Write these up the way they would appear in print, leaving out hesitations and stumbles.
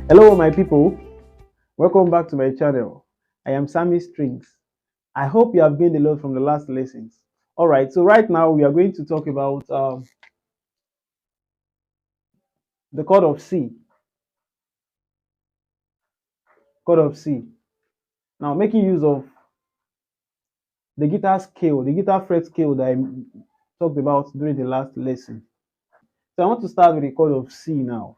Hello my people, welcome back to my channel. I am Sammy Strings. I hope you have gained a lot from the last lessons. Alright, so right now we are going to talk about the chord of C. Chord of C. Now making use of the guitar scale, the guitar fret scale that I talked about during the last lesson. So I want to start with the chord of C now.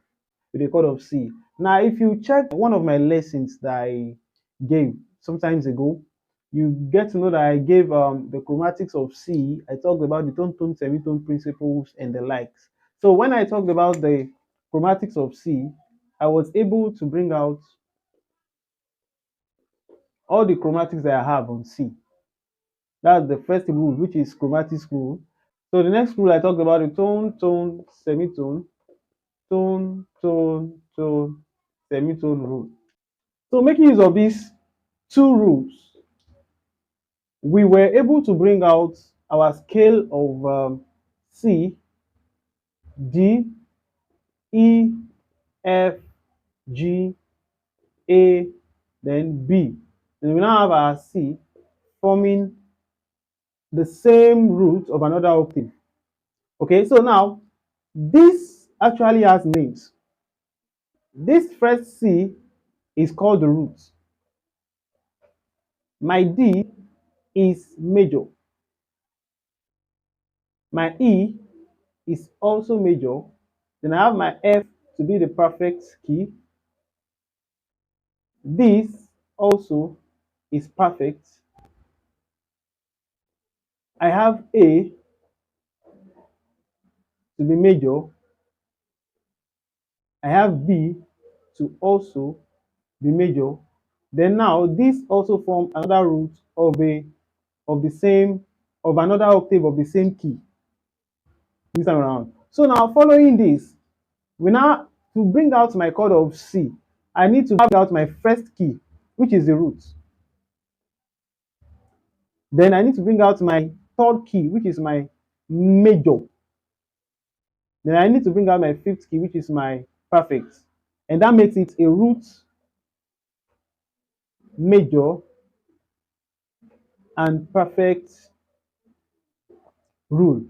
With the chord of C. Now, if you check one of my lessons that I gave some times ago, you get to know that I gave the chromatics of C. I talked about the tone, semitone principles and the likes. So when I talked about the chromatics of C, I was able to bring out all the chromatics that I have on C. That's the first rule, which is chromatics rule. So the next rule I talked about the tone, semitone, tone, semitone rule. So making use of these two rules, we were able to bring out our scale of C, D, E, F, G, A, then B. And we now have our C forming the same root of another octave. Okay, so now this actually has names. This first C is called the root. My D is major. My E is also major. Then I have my F to be the perfect key. This also is perfect. I have A to be major. I have B to also be major. Then now this also forms another root of the same of another octave of the same key this time around. So now following this, we now to bring out my chord of C, I need to bring out my first key, which is the root. Then I need to bring out my third key, which is my major. Then I need to bring out my fifth key, which is my perfect. And that makes it a root, major, and perfect rule.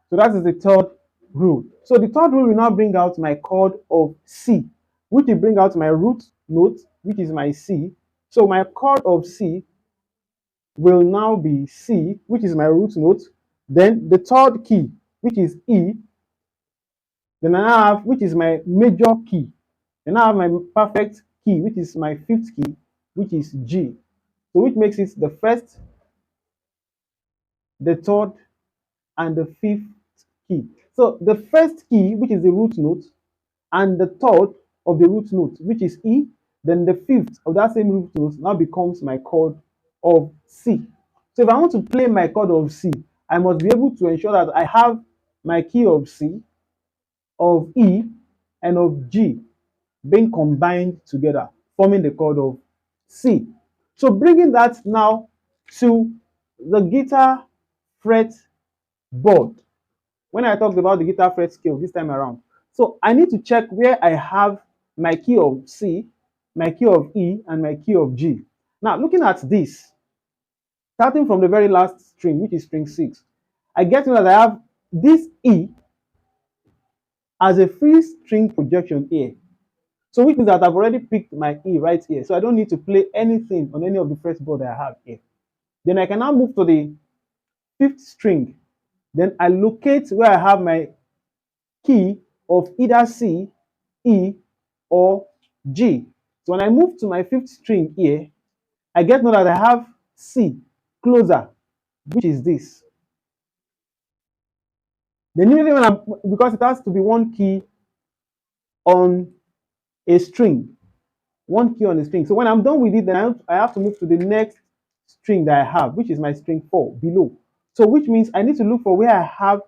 So that is the third rule. So the third rule will now bring out my chord of C, which will bring out my root note, which is my C. So my chord of C will now be C, which is my root note. Then the third key, which is E. Then I have, which is my major key. Then I have my perfect key, which is my fifth key, which is G. So which makes it the first, the third, and the fifth key. So the first key, which is the root note, and the third of the root note, which is E, then the fifth of that same root note now becomes my chord of C. So if I want to play my chord of C, I must be able to ensure that I have my key of C, of E, and of G being combined together, forming the chord of C. So bringing that now to the guitar fret board, when I talked about the guitar fret scale this time around. So I need to check where I have my key of C, my key of E, and my key of G. Now, looking at this, starting from the very last string, which is string 6, I get to know that I have this E as a free string projection here. So which means that I've already picked my E right here. So I don't need to play anything on any of the fretboard that I have here. Then I can now move to the fifth string. Then I locate where I have my key of either C, E, or G. So when I move to my fifth string here, I get now that I have C closer, which is this. Then immediately when because it has to be one key on a string, one key on a string. So when I'm done with it, then I have to move to the next string that I have, which is my string 4 below. So which means I need to look for where I have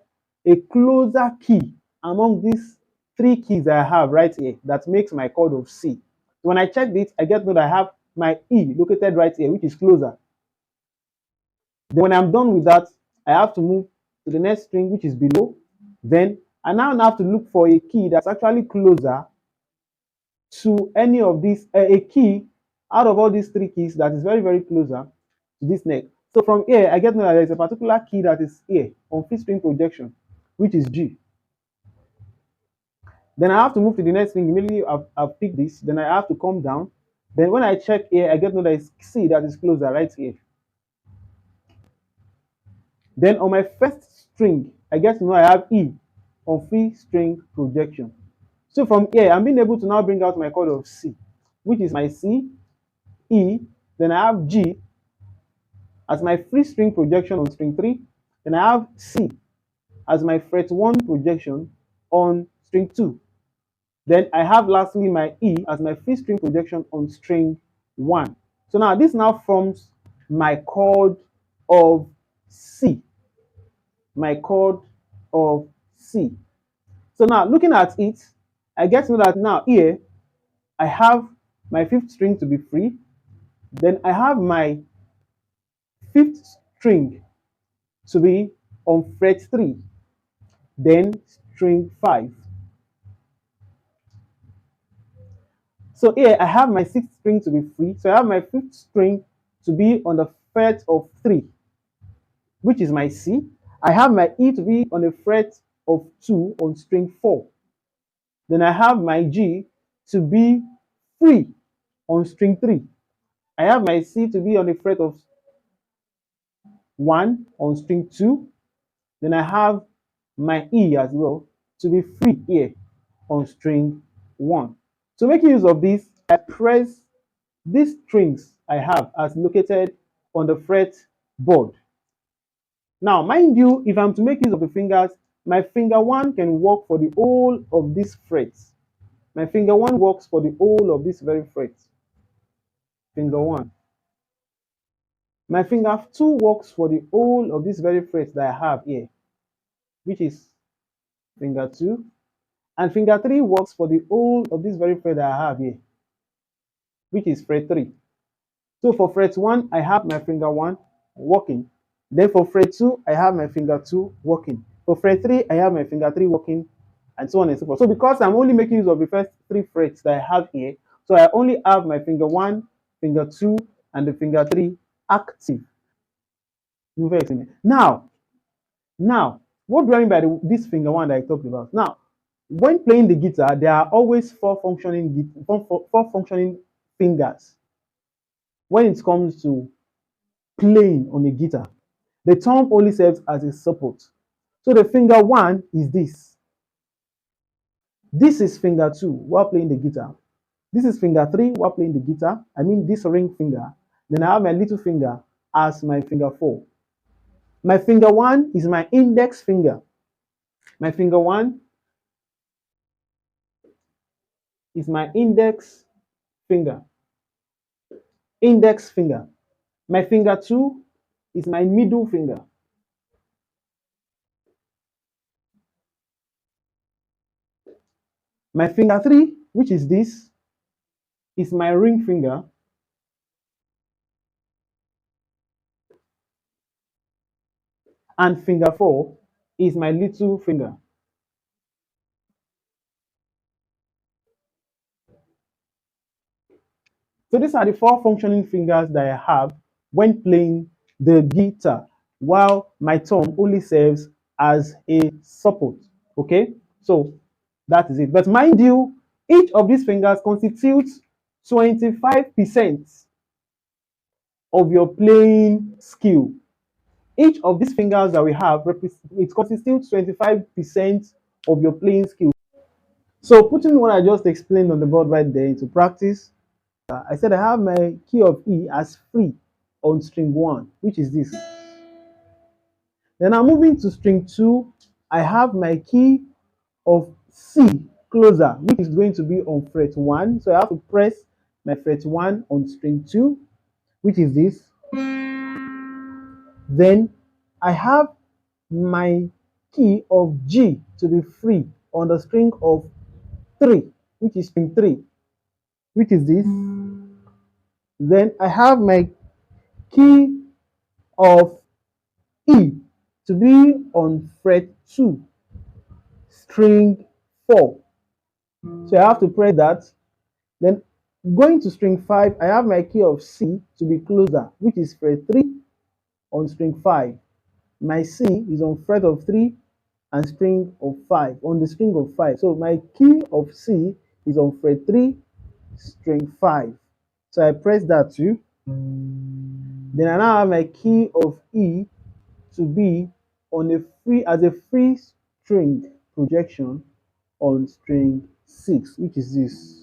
a closer key among these three keys that I have right here that makes my chord of C. So when I check this, I get that I have my E located right here, which is closer. Then when I'm done with that, I have to move to the next string, which is below. Then I now have to look for a key that's actually closer to any of these, a key out of all these three keys that is very, very closer to this neck. So from here, I get to know that there's a particular key that is here on fifth string projection, which is G. Then I have to move to the next string. Immediately I've picked this. Then I have to come down. Then when I check here, I get to know that it's C that is closer right here. Then on my first string, I get to know I have E on fifth string projection. So from here, I'm being able to now bring out my chord of C, which is my C, E, then I have G as my free string projection on string 3, then I have C as my fret 1 projection on string 2. Then I have lastly my E as my free string projection on string 1. So now this now forms my chord of C, my chord of C. So now looking at it, I get to know that now here I have my fifth string to be free. Then I have my fifth string to be on fret 3, then string 5. So here I have my sixth string to be free. So I have my fifth string to be on the fret of 3, which is my C. I have my E to be on the fret of 2 on string 4. Then I have my G to be free on string 3. I have my C to be on the fret of 1 on string 2. Then I have my E as well to be free here on string 1. So making use of this, I press these strings I have as located on the fret board. Now, mind you, if I'm to make use of the fingers, my finger 1 can work for the whole of these frets. My finger 1 works for the whole of this very fret. Finger 1. My finger 2 works for the whole of this very fret that I have here, which is finger 2. And finger 3 works for the whole of this very fret that I have here, which is fret 3. So for fret 1, I have my finger 1 working. Then for fret 2, I have my finger 2 working. For fret 3, I have my finger 3 working, and so on and so forth. So because I'm only making use of the first 3 frets that I have here, so I only have my finger 1, finger 2, and the finger 3 active. Now, what do I mean by this finger 1 that I talked about? Now, when playing the guitar, there are always four functioning fingers when it comes to playing on a guitar. The thumb only serves as a support. So the finger 1 is this. This is finger 2 while playing the guitar. This is finger 3 while playing the guitar. I mean this ring finger. Then I have my little finger as my finger 4. My finger 1 is my index finger. My finger 1 is my index finger. Index finger. My finger 2 is my middle finger. My finger 3, which is this, is my ring finger. And finger 4 is my little finger. So these are the 4 functioning fingers that I have when playing the guitar, while my thumb only serves as a support. Okay, so that is it. But mind you, each of these fingers constitutes 25% of your playing skill. Each of these fingers that we have, it constitutes 25% of your playing skill. So putting what I just explained on the board right there into practice, I said I have my key of E as free on string 1, which is this. Then I'm moving to string 2. I have my key of C closer, which is going to be on fret 1. So I have to press my fret 1 on string 2, which is this. Then I have my key of G to be free on the string of 3, which is string 3, which is this. Then I have my key of E to be on fret 2, string 4. So I have to press that. Then going to string 5, I have my key of C to be closer, which is fret 3 on string 5. My C is on fret of 3 and string of 5, on the string of 5. So my key of C is on fret 3, string 5. So I press that too. Then I now have my key of E to be on a free as a free string projection on string 6, which is this.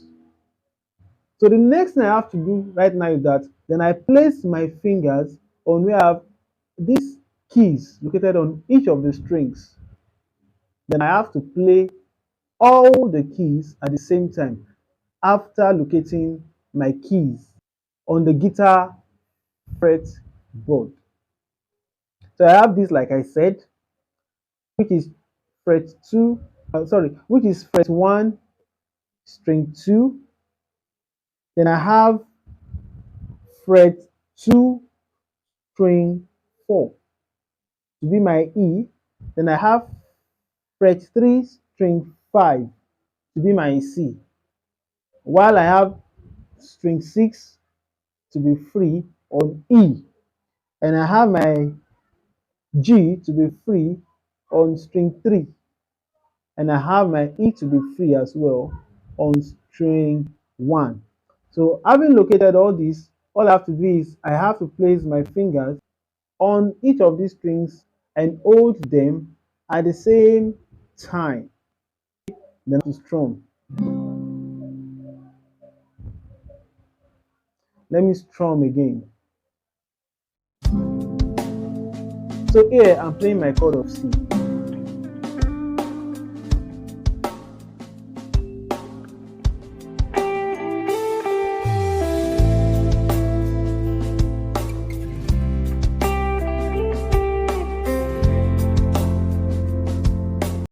So the next thing I have to do right now is that then I place my fingers on where I have these keys located on each of the strings. Then I have to play all the keys at the same time after locating my keys on the guitar fretboard. So I have this, like I said, which is fret 2, which is fret 1, string 2. Then I have fret 2, string 4 to be my E. Then I have fret 3, string 5 to be my C. While I have string 6 to be free on E. And I have my G to be free on string 3. And I have my E to be free as well on string 1. So having located all this, all I have to do is I have to place my fingers on each of these strings and hold them at the same time. Then to strum. Let me strum again. So here I'm playing my chord of C.